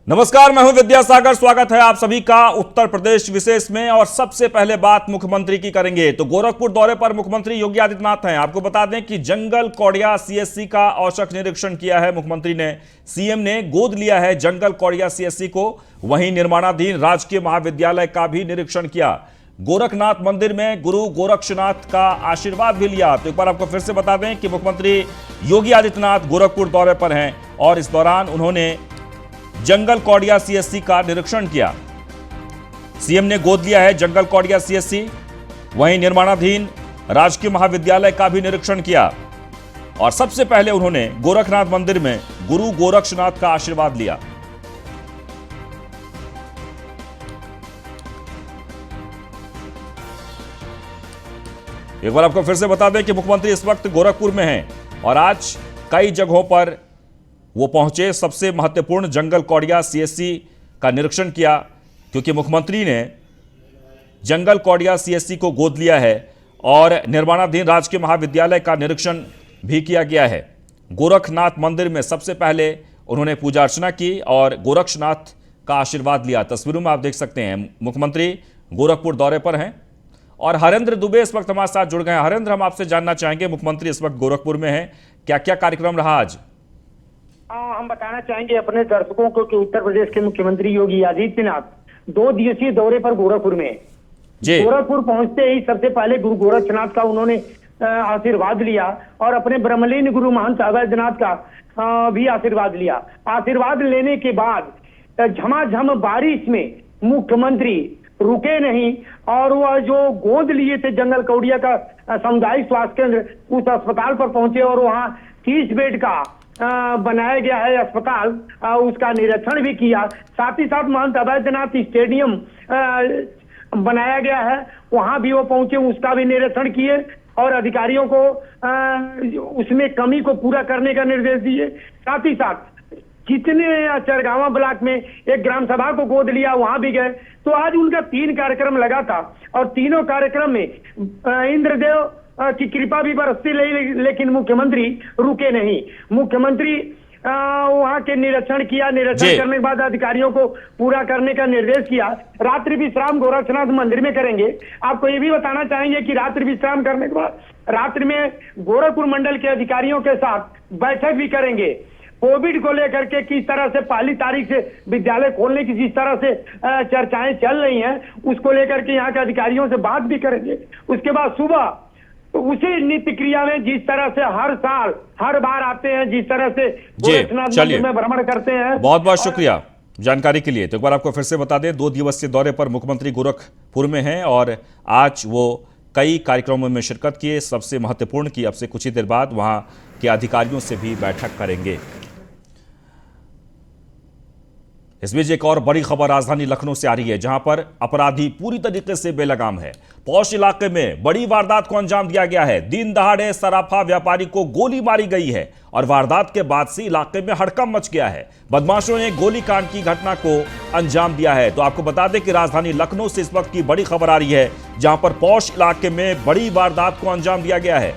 नमस्कार, मैं हूं विद्यासागर। स्वागत है आप सभी का उत्तर प्रदेश विशेष में। और सबसे पहले बात मुख्यमंत्री की करेंगे तो गोरखपुर दौरे पर मुख्यमंत्री योगी आदित्यनाथ हैं। आपको बता दें कि जंगल कौड़िया सीएससी का औचक निरीक्षण किया है मुख्यमंत्री ने। सीएम ने गोद लिया है जंगल कौड़िया सीएससी को। वहीं निर्माणाधीन राजकीय महाविद्यालय का भी निरीक्षण किया। गोरखनाथ मंदिर में गुरु गोरक्षनाथ का आशीर्वाद भी लिया। तो एक बार आपको फिर से बता दें कि मुख्यमंत्री योगी आदित्यनाथ गोरखपुर दौरे पर हैं और इस दौरान उन्होंने जंगल कौड़िया सीएससी का निरीक्षण किया। सीएम ने गोद लिया है जंगल कौड़िया सीएससी। वहीं निर्माणाधीन राजकीय महाविद्यालय का भी निरीक्षण किया और सबसे पहले उन्होंने गोरखनाथ मंदिर में गुरु गोरक्षनाथ का आशीर्वाद लिया। एक बार आपको फिर से बता दें कि मुख्यमंत्री इस वक्त गोरखपुर में हैं और आज कई जगहों पर वो पहुंचे। सबसे महत्वपूर्ण जंगल कौड़िया सीएससी का निरीक्षण किया क्योंकि मुख्यमंत्री ने जंगल कौड़िया सीएससी को गोद लिया है और निर्माणाधीन राजकीय महाविद्यालय का निरीक्षण भी किया गया है। गोरखनाथ मंदिर में सबसे पहले उन्होंने पूजा अर्चना की और गोरक्षनाथ का आशीर्वाद लिया। तस्वीरों में आप देख सकते हैं मुख्यमंत्री गोरखपुर दौरे पर हैं और हरेंद्र दुबे इस वक्त हमारे साथ जुड़ गए हैं। हरेंद्र, हम आपसे जानना चाहेंगे, मुख्यमंत्री इस वक्त गोरखपुर में हैं, क्या क्या कार्यक्रम रहा आज? हम बताना चाहेंगे अपने दर्शकों को कि उत्तर प्रदेश के मुख्यमंत्री योगी आदित्यनाथ 2 दिवसीय दौरे पर गोरखपुर में जी। गोरखपुर पहुंचते ही सबसे पहले गुरु गोरक्षनाथ का उन्होंने आशीर्वाद लिया और अपने ब्रह्मलीन गुरु महंत अवैधनाथ का भी आशीर्वाद लिया। आशीर्वाद लेने के बाद झमाझम बारिश में मुख्यमंत्री रुके नहीं और वह जो गोद लिए थे जंगल कौड़िया का सामुदायिक स्वास्थ्य केंद्र, उस अस्पताल पर पहुंचे और वहां 30 बेड का बनाया गया है अस्पताल, उसका निरीक्षण भी किया। साथ ही साथ महंत अवैधनाथ स्टेडियम बनाया गया है, वहां भी वो पहुंचे, उसका भी निरीक्षण किए और अधिकारियों को उसमें कमी को पूरा करने का निर्देश दिए। साथ ही साथ जितने चरगावा ब्लॉक में एक ग्राम सभा को गोद लिया वहां भी गए। तो आज उनका 3 कार्यक्रम लगा था और तीनों कार्यक्रम में इंद्रदेव की कृपा भी बरसती रही, लेकिन मुख्यमंत्री रुके नहीं। मुख्यमंत्री वहां के निरीक्षण किया। निरीक्षण करने के बाद अधिकारियों को पूरा करने का निर्देश किया। रात्रि विश्राम गोरक्षनाथ मंदिर में करेंगे। आपको ये भी बताना चाहेंगे कि रात्रि विश्राम करने के बाद रात्रि में गोरखपुर मंडल के अधिकारियों के साथ बैठक भी करेंगे। कोविड को लेकर के किस तरह से 1 तारीख से विद्यालय खोलने की जिस तरह से चर्चाएं चल रही हैं, उसको लेकर के यहाँ के अधिकारियों से बात भी करेंगे। उसके बाद सुबह उसी नित्य क्रिया में जिस तरह से हर साल हर बार आते हैं, जिस तरह से गोरखनाथ मंदिर में भ्रमण करते हैं। बहुत बहुत शुक्रिया जानकारी के लिए। तो एक बार आपको फिर से बता दें, 2 दिवसीय दौरे पर मुख्यमंत्री गोरखपुर में हैं और आज वो कई कार्यक्रमों में शिरकत किए। सबसे महत्वपूर्ण की अब से कुछ ही देर बाद वहां के अधिकारियों से भी बैठक करेंगे। इस बीच एक और बड़ी खबर राजधानी लखनऊ से आ रही है, जहां पर अपराधी पूरी तरीके से बेलगाम है। पौष इलाके में बड़ी वारदात को अंजाम दिया गया है। दिन दहाड़े सराफा व्यापारी को गोली मारी गई है और वारदात के बाद से इलाके में हड़कंप मच गया है। बदमाशों ने गोलीकांड की घटना को अंजाम दिया है। तो आपको बता दें कि राजधानी लखनऊ से इस वक्त की बड़ी खबर आ रही है, जहां पर पौष इलाके में बड़ी वारदात को अंजाम दिया गया है।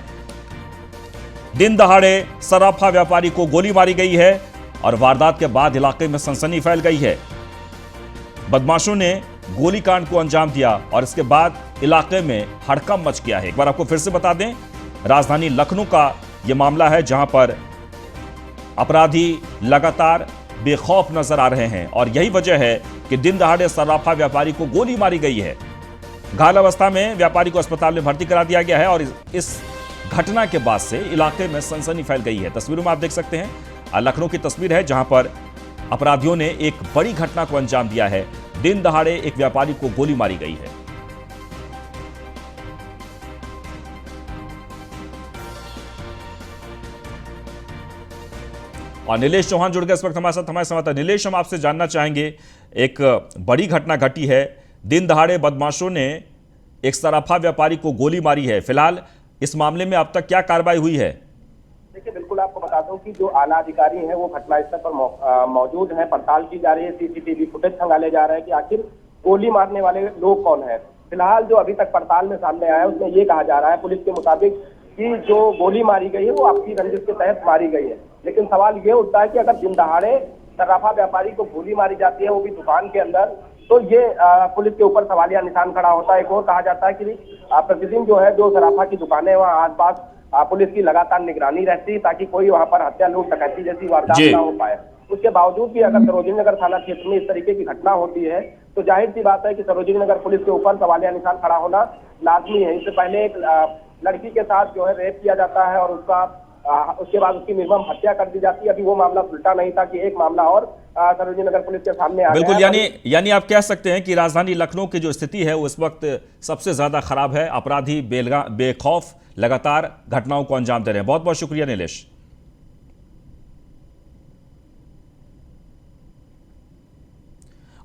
दिन दहाड़े सराफा व्यापारी को गोली मारी गई है और वारदात के बाद इलाके में सनसनी फैल गई है। बदमाशों ने गोलीकांड को अंजाम दिया और इसके बाद इलाके में हड़कंप मच गया है। एक बार आपको फिर से बता दें, राजधानी लखनऊ का यह मामला है, जहां पर अपराधी लगातार बेखौफ नजर आ रहे हैं और यही वजह है कि दिन दहाड़े सराफा व्यापारी को गोली मारी गई है। घायल अवस्था में व्यापारी को अस्पताल में भर्ती करा दिया गया है और इस घटना के बाद से इलाके में सनसनी फैल गई है। तस्वीरों में आप देख सकते हैं, लखनऊ की तस्वीर है, जहां पर अपराधियों ने एक बड़ी घटना को अंजाम दिया है। दिन दहाड़े एक व्यापारी को गोली मारी गई है। और नीलेश चौहान जुड़ गए इस वक्त हमारे साथ, हमारे संवाददाता। नीलेश, हम आपसे जानना चाहेंगे, एक बड़ी घटना घटी है। दिन दहाड़े बदमाशों ने एक सराफा व्यापारी को गोली मारी है। फिलहाल इस मामले में अब तक क्या कार्रवाई हुई है? देखिए, बिल्कुल आपको बता दूं कि जो आला अधिकारी हैं वो घटनास्थल पर मौजूद हैं। पड़ताल की जा रही है, सीसीटीवी फुटेज खंगाले जा रहे हैं कि आखिर गोली मारने वाले लोग कौन हैं। फिलहाल जो अभी तक पड़ताल में सामने आया है उसमें ये कहा जा रहा है पुलिस के मुताबिक कि जो गोली मारी गई है वो आपसी रंजिश के तहत मारी गई है। लेकिन सवाल ये उठता है कि अगर दिन दहाड़े सर्राफा व्यापारी को गोली मारी जाती है, वो भी दुकान के अंदर, तो ये पुलिस के ऊपर सवालिया निशान खड़ा होता है। एक और कहा जाता है कि प्रतिदिन जो है जो सर्राफा की दुकानें वहाँ आसपास पुलिस की लगातार निगरानी रहती है ताकि कोई वहाँ पर हत्या, लूट, डकैती जैसी वारदात ना हो पाए। उसके बावजूद भी अगर सरोजिनी नगर थाना क्षेत्र में इस तरीके की घटना होती है तो जाहिर सी बात है कि सरोजिनी नगर पुलिस के ऊपर सवालिया निशान खड़ा होना लाजमी है। इससे पहले एक लड़की के साथ जो है रेप किया जाता है और उसके बाद उसकी निर्मम हत्या कर दी जाती है। अभी वो मामला उल्टा नहीं था कि एक मामला और सरोजिनी नगर पुलिस के सामने आ बिल्कुल, गया है। यानी आप कह सकते हैं कि राजधानी लखनऊ की जो स्थिति है वो इस वक्त सबसे ज्यादा खराब है। अपराधी बेखौफ लगातार घटनाओं को अंजाम दे रहे हैं। बहुत बहुत शुक्रिया नीलेश।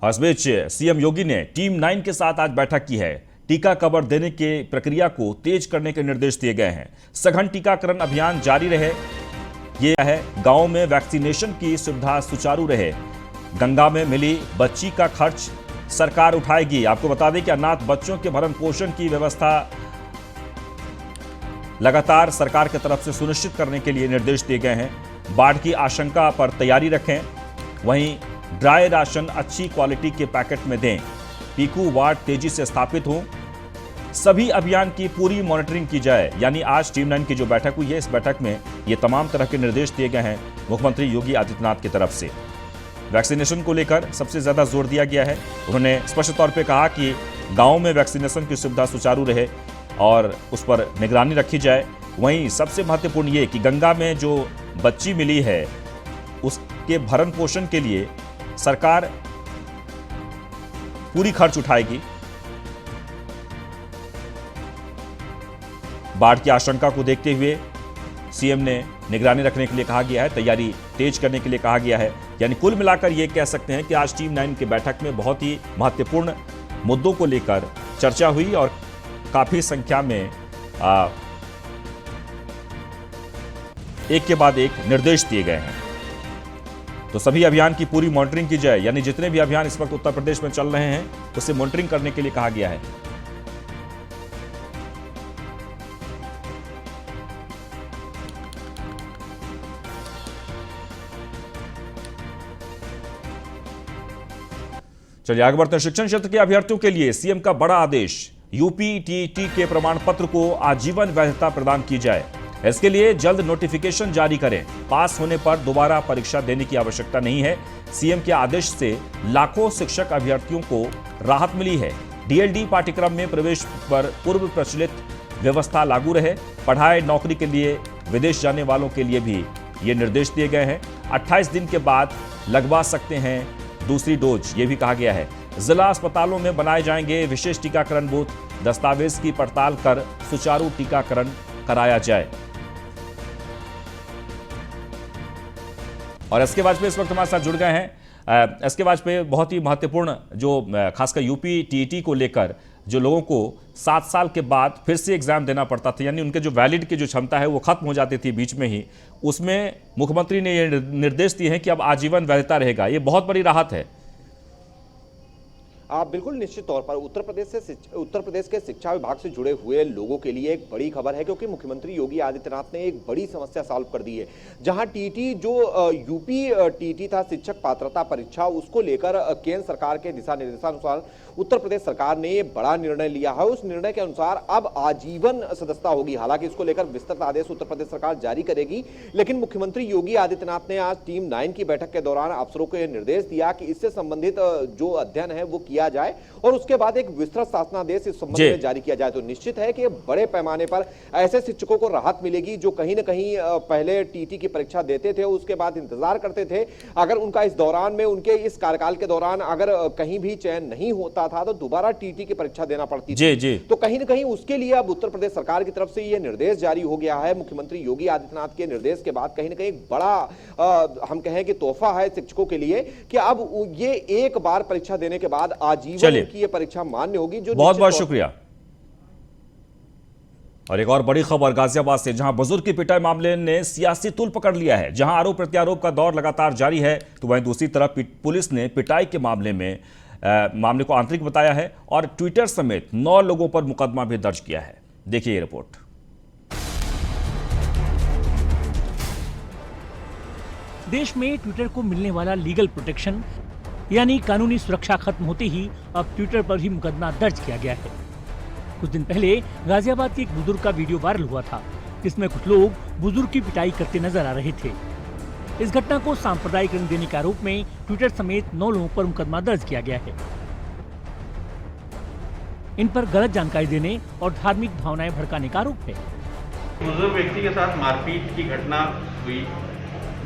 और इस बीच सीएम योगी ने टीम 9 के साथ आज बैठक की है। टीका कवर देने के प्रक्रिया को तेज करने के निर्देश दिए गए हैं। सघन टीकाकरण अभियान जारी रहे। ये है गांव में वैक्सीनेशन की सुविधा सुचारू रहे। गंगा में मिली बच्ची का खर्च सरकार उठाएगी। आपको बता दें कि अनाथ बच्चों के भरण पोषण की व्यवस्था लगातार सरकार की तरफ से सुनिश्चित करने के लिए निर्देश दिए गए हैं। बाढ़ की आशंका पर तैयारी रखें। वहीं ड्राई राशन अच्छी क्वालिटी के पैकेट में दें। पीकू वार्ड तेजी से स्थापित हों। सभी अभियान की पूरी मॉनिटरिंग की जाए। यानी आज टीम 9 की जो बैठक हुई है, इस बैठक में ये तमाम तरह के निर्देश दिए गए हैं मुख्यमंत्री योगी आदित्यनाथ की तरफ से। वैक्सीनेशन को लेकर सबसे ज्यादा जोर दिया गया है। उन्होंने स्पष्ट तौर पे कहा कि गांव में वैक्सीनेशन की सुविधा सुचारू रहे और उस पर निगरानी रखी जाए। वहीं सबसे महत्वपूर्ण ये कि गंगा में जो बच्ची मिली है उसके भरण पोषण के लिए सरकार पूरी खर्च उठाएगी। बाढ़ की आशंका को देखते हुए सीएम ने निगरानी रखने के लिए कहा गया है, तैयारी तेज करने के लिए कहा गया है। यानी कुल मिलाकर यह कह सकते हैं कि आज टीम 9 की बैठक में बहुत ही महत्वपूर्ण मुद्दों को लेकर चर्चा हुई और काफी संख्या में एक के बाद एक निर्देश दिए गए हैं। तो सभी अभियान की पूरी मॉनिटरिंग की जाए। यानी जितने भी अभियान इस वक्त उत्तर प्रदेश में चल रहे हैं उसे मॉनिटरिंग करने के लिए कहा गया है। चलिए आगे बढ़ते हैं। शिक्षण क्षेत्र के अभ्यर्थियों के लिए सीएम का बड़ा आदेश। यूपी टीईटी के प्रमाण पत्र को आजीवन वैधता प्रदान की जाए। इसके लिए जल्द नोटिफिकेशन जारी करें। पास होने पर दोबारा परीक्षा देने की आवश्यकता नहीं है। सीएम के आदेश से लाखों शिक्षक अभ्यर्थियों को राहत मिली है। डीएलडी पाठ्यक्रम में प्रवेश पर पूर्व प्रचलित व्यवस्था लागू रहे। पढ़ाई नौकरी के लिए विदेश जाने वालों के लिए भी ये निर्देश दिए गए हैं। 28 दिन के बाद लगवा सकते हैं दूसरी डोज, ये भी कहा गया है। जिला अस्पतालों में बनाए जाएंगे विशेष टीकाकरण बूथ। दस्तावेज की पड़ताल कर सुचारू टीकाकरण कराया जाए। और एस के वाजपेयी इस वक्त हमारे साथ जुड़ गए हैं। एस के वाजपेयी, बहुत ही महत्वपूर्ण जो खासकर यूपी टीईटी को लेकर जो लोगों को 7 साल के बाद फिर से एग्जाम देना पड़ता था, यानी उनके जो वैलिड की जो क्षमता है वो खत्म हो जाती थी बीच में ही, उसमें मुख्यमंत्री ने ये निर्देश दिए हैं कि अब आजीवन वैधता रहेगा। ये बहुत बड़ी राहत है। आप बिल्कुल निश्चित तौर पर उत्तर प्रदेश के शिक्षा विभाग से जुड़े हुए लोगों के लिए एक बड़ी खबर है, क्योंकि मुख्यमंत्री योगी आदित्यनाथ ने एक बड़ी समस्या सॉल्व कर दी है। जहां टीटी जो यूपी टीटी था, शिक्षक पात्रता परीक्षा, उसको लेकर केंद्र सरकार के दिशा निर्देशानुसार उत्तर प्रदेश सरकार ने बड़ा निर्णय लिया है। उस निर्णय के अनुसार अब आजीवन सदस्यता होगी। हालांकि इसको लेकर विस्तृत आदेश उत्तर प्रदेश सरकार जारी करेगी, लेकिन मुख्यमंत्री योगी आदित्यनाथ ने आज टीम 9 की बैठक के दौरान अफसरों को यह निर्देश दिया कि इससे संबंधित जो अध्ययन है वो किया जाए और उसके बाद एक विस्तृत शासनादेश इस संबंध में जारी किया जाए। तो निश्चित है कि बड़े पैमाने पर ऐसे शिक्षकों को राहत मिलेगी जो कहीं ना कहीं पहले टीटी की परीक्षा देते थे, उसके बाद इंतजार करते थे। अगर उनका इस दौरान में, उनके इस कार्यकाल के दौरान अगर कहीं भी चयन नहीं होता था तो दोबारा टीटी की परीक्षा देना पड़ती थी। तो कहीं ना कहीं उसके लिए अब उत्तर प्रदेश सरकार की तरफ से यह निर्देश जारी हो गया है। मुख्यमंत्री योगी आदित्यनाथ के निर्देश के बाद कहीं ना कहीं एक बड़ा हम कहें कि तोहफा है शिक्षकों के लिए कि अब ये एक बार परीक्षा देने के बाद आजीवन की ये परीक्षा मान्य होगी। जो बहुत बहुत शुक्रिया। और एक और बड़ी खबर गाजियाबाद से, जहां बुजुर्ग की पिटाई मामले ने सियासी तूल पकड़ लिया है। जहां आरोप प्रत्यारोप का दौर लगातार जारी है, तो वहीं दूसरी तरफ पुलिस ने पिटाई के मामले को आंतरिक बताया है और ट्विटर समेत 9 लोगों पर मुकदमा भी दर्ज किया है। देखिए ये रिपोर्ट। देश में ट्विटर को मिलने वाला लीगल प्रोटेक्शन यानी कानूनी सुरक्षा खत्म होते ही अब ट्विटर पर भी मुकदमा दर्ज किया गया है। कुछ दिन पहले गाजियाबाद के एक बुजुर्ग का वीडियो वायरल हुआ था, जिसमें कुछ लोग बुजुर्ग की पिटाई करते नजर आ रहे थे। इस घटना को सांप्रदायिक रंग देने के आरोप में ट्विटर समेत 9 लोगों पर मुकदमा दर्ज किया गया है। इन पर गलत जानकारी देने और धार्मिक भावनाएं भड़काने का आरोप है। बुजुर्ग व्यक्ति के साथ मारपीट की घटना हुई,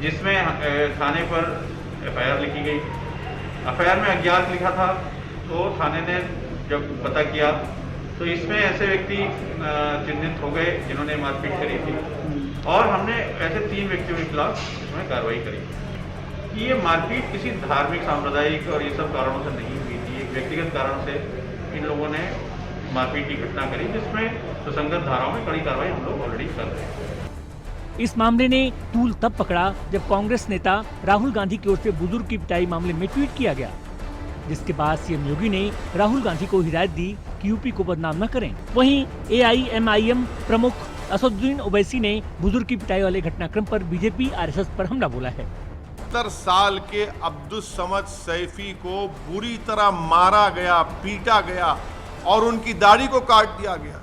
जिसमें थाने पर एफआईआर लिखी गई। एफआईआर में अज्ञात लिखा था, तो थाने ने जब पता किया तो इसमें ऐसे व्यक्ति चिन्हित हो गए जिन्होंने मारपीट करी थी, और हमने ऐसे 3 व्यक्तियों के खिलाफ इसमें कार्रवाई करी कि ये मारपीट किसी धार्मिक, सांप्रदायिक और ये सब कारणों से नहीं हुई थी। एक व्यक्तिगत कारण से इन लोगों ने मारपीट की घटना करी, जिसमें सुसंगत धाराओं में कड़ी कार्रवाई हम लोग ऑलरेडी कर रहे हैं। इस मामले ने तूल तब पकड़ा जब कांग्रेस नेता राहुल गांधी की ओर से बुजुर्ग की पिटाई मामले में ट्वीट किया गया, जिसके बाद सीएम योगी ने राहुल गांधी को हिदायत दी कि यूपी को बदनाम न करें। वहीं AIMIM प्रमुख असदुद्दीन ओवैसी ने बुजुर्ग की पिटाई वाले घटनाक्रम पर बीजेपी RSS पर हमला बोला है। 70 साल के अब्दुल समद सैफी को बुरी तरह मारा गया, पीटा गया और उनकी दाढ़ी को काट दिया गया।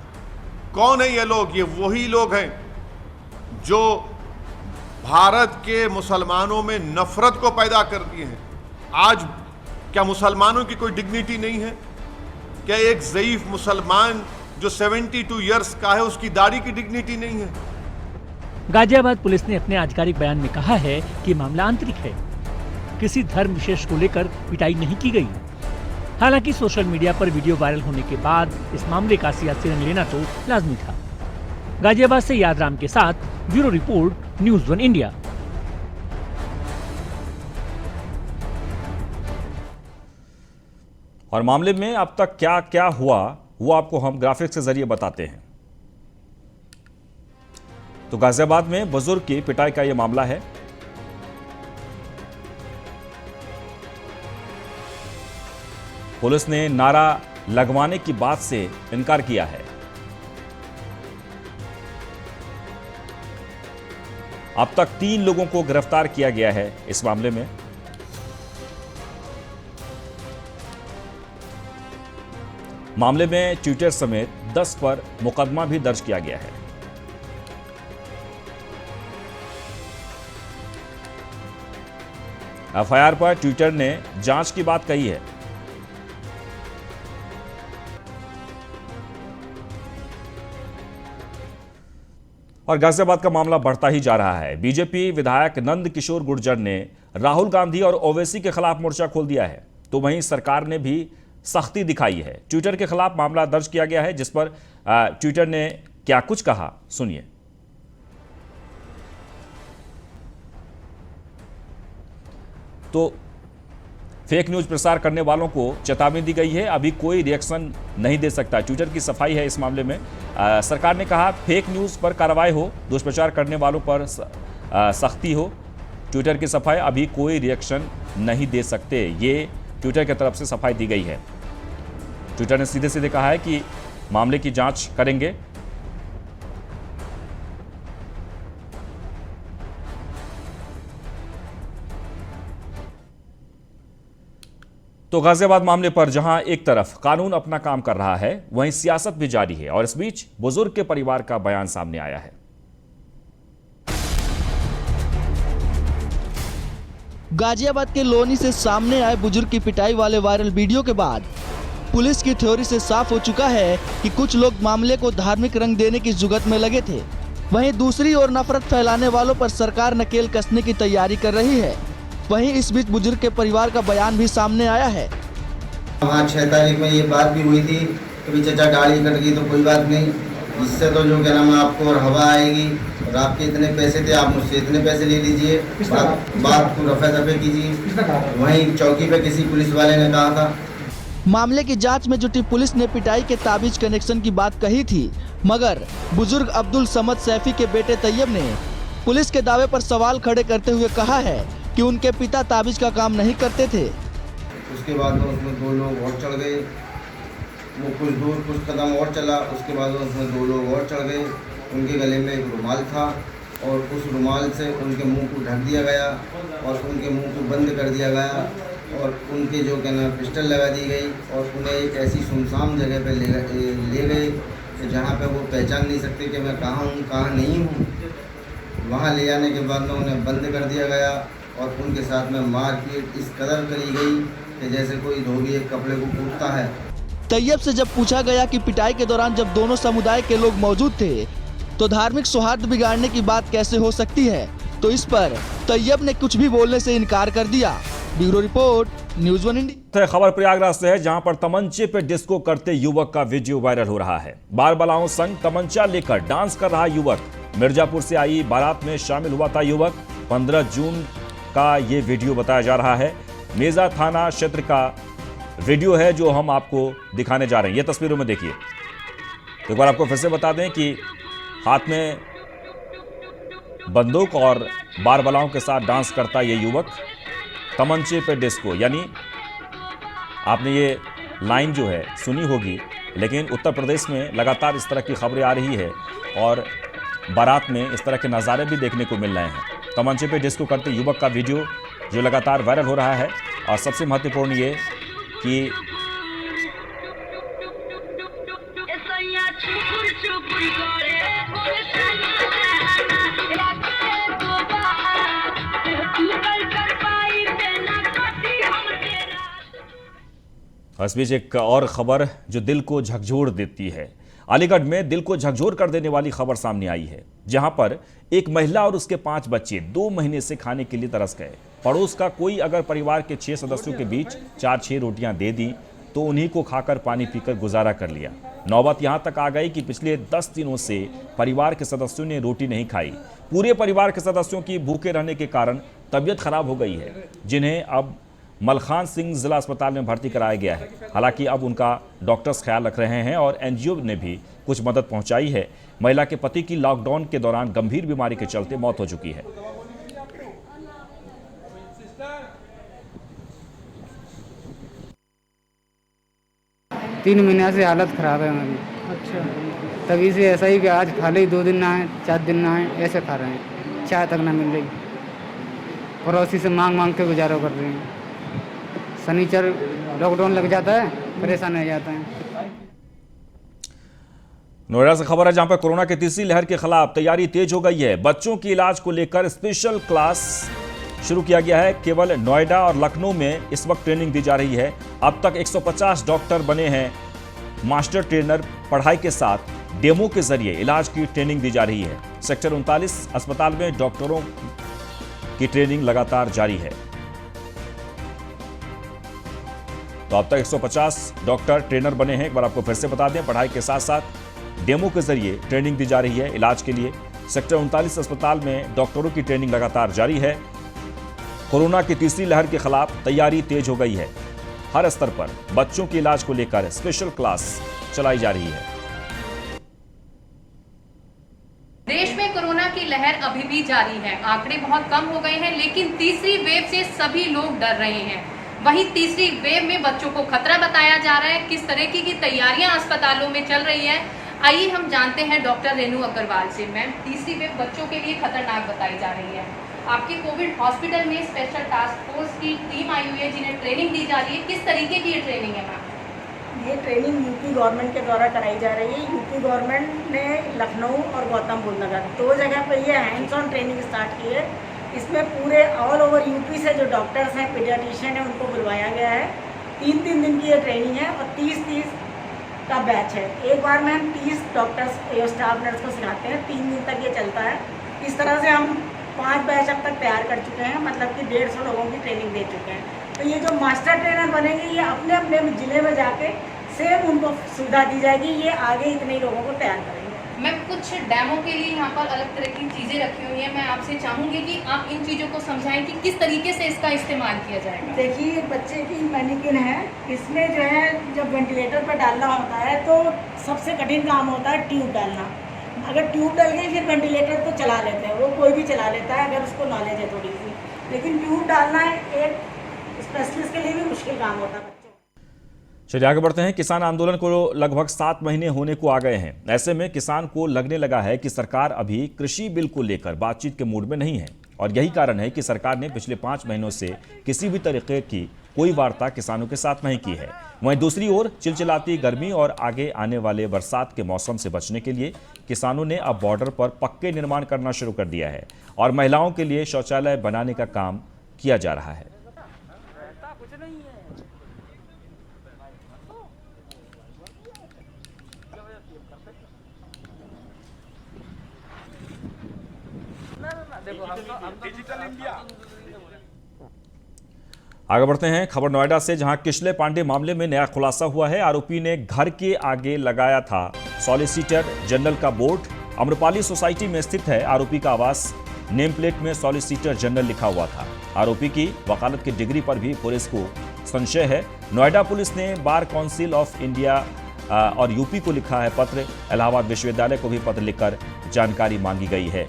कौन है ये लोग? ये वही लोग हैं जो भारत के मुसलमानों में नफरत को पैदा कर दिए हैं। आज क्या मुसलमानों की कोई डिग्निटी नहीं है? क्या एक ज़ईफ मुसलमान जो 72 इयर्स का है उसकी दाढ़ी की डिग्निटी नहीं है? गाजियाबाद पुलिस ने अपने आधिकारिक बयान में कहा है कि मामला आंतरिक है, किसी धर्म विशेष को लेकर पिटाई नहीं की गई। हालांकि सोशल मीडिया पर वीडियो वायरल होने के बाद इस मामले का सियासी रंग लेना तो लाजमी था। गाजियाबाद से यादराम के साथ ब्यूरो रिपोर्ट, न्यूज़ 1 इंडिया। और मामले में अब तक क्या क्या हुआ वो आपको हम ग्राफिक्स के जरिए बताते हैं। तो गाजियाबाद में बुजुर्ग की पिटाई का यह मामला है। पुलिस ने नारा लगवाने की बात से इनकार किया है। अब तक 3 लोगों को गिरफ्तार किया गया है इस मामले में। मामले में ट्विटर समेत 10 पर मुकदमा भी दर्ज किया गया है। एफआईआर पर ट्विटर ने जांच की बात कही है। और गाजियाबाद का मामला बढ़ता ही जा रहा है। बीजेपी विधायक नंद किशोर गुर्जर ने राहुल गांधी और ओवैसी के खिलाफ मोर्चा खोल दिया है, तो वहीं सरकार ने भी सख्ती दिखाई है। ट्विटर के खिलाफ मामला दर्ज किया गया है, जिस पर ट्विटर ने क्या कुछ कहा, सुनिए। तो फेक न्यूज प्रसार करने वालों को चेतावनी दी गई है, अभी कोई रिएक्शन नहीं दे सकता। ट्विटर की सफाई है इस मामले में। सरकार ने कहा फेक न्यूज पर कार्रवाई हो, दुष्प्रचार करने वालों पर सख्ती हो। ट्विटर की सफाई, अभी कोई रिएक्शन नहीं दे सकते, ये ट्विटर की तरफ से सफाई दी गई है। ट्विटर ने सीधे सीधे कहा है कि मामले की जांच करेंगे। तो गाजियाबाद मामले पर जहां एक तरफ कानून अपना काम कर रहा है, वहीं सियासत भी जारी है, और इस बीच बुजुर्ग के परिवार का बयान सामने आया है। गाजियाबाद के लोनी से सामने आए बुजुर्ग की पिटाई वाले वायरल वीडियो के बाद पुलिस की थ्योरी से साफ हो चुका है कि कुछ लोग मामले को धार्मिक रंग देने की जुगत में लगे थे। वहीं दूसरी ओर नफरत फैलाने वालों पर सरकार नकेल कसने की तैयारी कर रही है। वहीं इस बीच बुजुर्ग के परिवार का बयान भी सामने आया है। वहाँ 6 तारीख में ये बात भी हुई थी कि चाचा गाड़ी कट गई तो कोई बात नहीं, इससे तो जो क्या नाम है आपको और हवा आएगी, और आपके इतने पैसे थे, आप मुझसे इतने पैसे ले लीजिए, बात को रफे दफे कीजिए। वहीं चौकी पे किसी पुलिस वाले ने कहा था। मामले की जांच में जुटी पुलिस ने पिटाई के ताबीज कनेक्शन की बात कही थी, मगर बुजुर्ग अब्दुल समद सैफी के बेटे तैयब ने पुलिस के दावे पर सवाल खड़े करते हुए कहा है कि उनके पिता ताबीज का काम नहीं करते थे। उसके बाद उसमें 2 लोग और चढ़ गए, वो कुछ दूर कुछ कदम और चला, उसके बाद उसमें 2 लोग और चढ़ गए। उनके गले में एक रुमाल था, और उस रुमाल से उनके मुंह को ढक दिया गया और उनके मुंह को बंद कर दिया गया और उनके जो क्या ना पिस्टल लगा दी गई और उन्हें एक ऐसी सुनसान जगह पे ले गए कि जहाँ पे वो पहचान नहीं सकते कि मैं कहाँ हूँ कहाँ नहीं हूँ। वहाँ ले जाने के बाद में उन्हें बंद कर दिया गया और उनके साथ में मारपीट इस कदर करी गई कि जैसे कोई धोबी एक कपड़े को कूटता है। तैयब से जब पूछा गया कि पिटाई के दौरान जब दोनों समुदाय के लोग मौजूद थे तो धार्मिक सौहार्द बिगाड़ने की बात कैसे हो सकती है, तो इस पर तैयब ने कुछ भी बोलने से इनकार कर दिया। Bureau report, news 1 India. खबर प्रयागराज से है, जहां पर तमंचे पे डिस्को करते युवक का वीडियो वायरल हो रहा है। बारबलाओं संग तमंचा लेकर डांस कर रहा युवक। मिर्जापुर से आई बारात में शामिल हुआ था युवक। 15 जून का ये वीडियो बताया जा रहा है। मेजा थाना क्षेत्र का वीडियो है जो हम आपको दिखाने जा रहे हैं। ये तस्वीरों में देखिए। तो एक बार आपको फिर से बता दें कि हाथ में बंदूक और बारबलाओं के साथ डांस करता ये युवक। तमंचे पे डिस्को, यानी आपने ये लाइन जो है सुनी होगी, लेकिन उत्तर प्रदेश में लगातार इस तरह की खबरें आ रही है और बारात में इस तरह के नज़ारे भी देखने को मिल रहे हैं। तमंचे पे डिस्को करते युवक का वीडियो जो लगातार वायरल हो रहा है। और सबसे महत्वपूर्ण ये कि इस बीच एक और खबर जो दिल को झकझोर देती है। अलीगढ़ में दिल को झकझोर कर देने वाली खबर सामने आई है, जहां पर एक महिला और उसके 5 बच्चे 2 महीने से खाने के लिए तरस गए। पड़ोस का कोई अगर परिवार के 6 सदस्यों के बीच 4-6 रोटियां दे दी तो उन्हीं को खाकर पानी पीकर गुजारा कर लिया। नौबत यहां तक आ गई कि पिछले 10 दिनों से परिवार के सदस्यों ने रोटी नहीं खाई। पूरे परिवार के सदस्यों की भूखे रहने के कारण तबीयत खराब हो गई है, जिन्हें अब मलखान सिंह जिला अस्पताल में भर्ती कराया गया है। हालांकि अब उनका डॉक्टर्स ख्याल रख रहे हैं और एनजीओ ने भी कुछ मदद पहुंचाई है। महिला के पति की लॉकडाउन के दौरान गंभीर बीमारी के चलते मौत हो चुकी है। तीन महीने से हालत खराब है हमारी। अच्छा, तभी से ऐसा ही कि आज खा ले 2 दिन ना आए, 4 दिन ना आए, ऐसे खा रहे हैं। चाय तक ना मिल रही, पड़ोसी से मांग मांग के गुजारा कर रहे हैं। शनिचर लॉकडाउन लग जाता है, परेशान हो जाता है। नोएडा से खबर है, जहां पर कोरोना की तीसरी लहर के खिलाफ तैयारी तेज हो गई है। बच्चों के इलाज को लेकर स्पेशल क्लास शुरू किया गया है। केवल नोएडा और लखनऊ में इस वक्त ट्रेनिंग दी जा रही है। अब तक 150 डॉक्टर बने हैं। मास्टर ट्रेनर पढ़ाई के साथ डेमो के जरिए इलाज की ट्रेनिंग दी जा रही है। सेक्टर 39 अस्पताल में डॉक्टरों की ट्रेनिंग लगातार जारी है। तो अब तक 150 डॉक्टर ट्रेनर बने हैं। एक बार आपको फिर से बता दें, पढ़ाई के साथ साथ डेमो के जरिए ट्रेनिंग दी जा रही है इलाज के लिए। सेक्टर 39 अस्पताल में डॉक्टरों की ट्रेनिंग लगातार जारी है। कोरोना की तीसरी लहर के खिलाफ तैयारी तेज हो गई है। हर स्तर पर बच्चों के इलाज को लेकर स्पेशल क्लास चलाई जा रही है। देश में कोरोना की लहर अभी भी जारी है। आंकड़े बहुत कम हो गए हैं, लेकिन तीसरी वेव से सभी लोग डर रहे हैं। वहीं तीसरी वेव में बच्चों को खतरा बताया जा रहा है। किस तरह की तैयारियां अस्पतालों में चल रही है, आइए हम जानते हैं डॉक्टर रेनू अग्रवाल से। मैम, तीसरी वेव बच्चों के लिए खतरनाक बताई जा रही है। आपके कोविड हॉस्पिटल में स्पेशल टास्क फोर्स की टीम आई हुई है जिन्हें ट्रेनिंग दी जा रही है। किस तरीके की ये ट्रेनिंग है मैम? ये ट्रेनिंग यूपी गवर्नमेंट के द्वारा कराई जा रही है। यूपी गवर्नमेंट ने लखनऊ और गौतम बुद्ध नगर 2 जगह पर ये हैंड्स ऑन ट्रेनिंग स्टार्ट की है। इसमें पूरे ऑल ओवर यूपी से जो डॉक्टर्स हैं, पीडियाट्रिशियन हैं, उनको बुलवाया गया है। 3-3 दिन की ये ट्रेनिंग है और 30-30 का बैच है। एक बार में हम 30 डॉक्टर्स स्टाफ नर्स को सिखाते हैं। 3 दिन तक ये चलता है। इस तरह से हम 5 बैच अब तक तैयार कर चुके हैं, मतलब कि 150 लोगों की ट्रेनिंग दे चुके हैं। तो ये जो मास्टर ट्रेनर बनेंगे, ये अपने अपने जिले में जाके सेम उनको सुविधा दी जाएगी। ये आगे इतने लोगों को तैयार करेंगे। मैं कुछ डेमो के लिए यहाँ पर अलग तरह की चीज़ें रखी हुई हैं। मैं आपसे चाहूँगी कि आप इन चीज़ों को समझाएं कि किस तरीके से इसका इस्तेमाल किया जाएगा। देखिए, एक बच्चे की मैनिक्विन है। इसमें जो है जब वेंटिलेटर पर डालना होता है तो सबसे कठिन काम होता है ट्यूब डालना। अगर ट्यूब डल गई फिर वेंटिलेटर तो चला लेते हैं, वो कोई भी चला लेता है अगर उसको नॉलेज है थोड़ी सी। लेकिन ट्यूब डालना एक स्पेशलिस्ट के लिए भी मुश्किल काम होता है। चलिए आगे बढ़ते हैं। किसान आंदोलन को लगभग 7 महीने होने को आ गए हैं। ऐसे में किसान को लगने लगा है कि सरकार अभी कृषि बिल को लेकर बातचीत के मूड में नहीं है और यही कारण है कि सरकार ने पिछले 5 महीनों से किसी भी तरीके की कोई वार्ता किसानों के साथ नहीं की है। वहीं दूसरी ओर चिलचिलाती गर्मी और आगे आने वाले बरसात के मौसम से बचने के लिए किसानों ने अब बॉर्डर पर पक्के निर्माण करना शुरू कर दिया है और महिलाओं के लिए शौचालय बनाने का काम किया जा रहा है। आगे बढ़ते हैं खबर नोएडा से, जहां किशले पांडे मामले में नया खुलासा हुआ है। आरोपी ने घर के आगे लगाया था सॉलिसिटर जनरल का बोर्ड। अम्रपाली सोसाइटी में स्थित है आरोपी का आवास। नेम प्लेट में सॉलिसिटर जनरल लिखा हुआ था। आरोपी की वकालत की डिग्री पर भी पुलिस को संशय है। नोएडा पुलिस ने बार काउंसिल ऑफ इंडिया और यूपी को लिखा है पत्र। इलाहाबाद विश्वविद्यालय को भी पत्र लिखकर जानकारी मांगी गई है।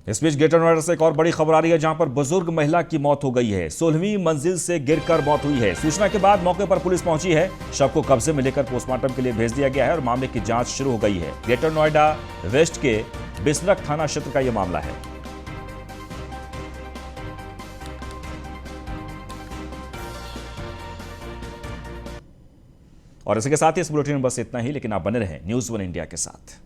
इस बीच ग्रेटर नोएडा से एक और बड़ी खबर आ रही है, जहां पर बुजुर्ग महिला की मौत हो गई है। 16वीं मंजिल से गिरकर मौत हुई है। सूचना के बाद मौके पर पुलिस पहुंची है। शव को कब्जे में लेकर पोस्टमार्टम के लिए भेज दिया गया है और मामले की जांच शुरू हो गई है। ग्रेटर नोएडा वेस्ट के बिसरख थाना क्षेत्र का यह मामला है। और इसके साथ ही इस बुलेटिन में बस इतना ही, लेकिन आप बने रहें न्यूज़ 1 इंडिया के साथ।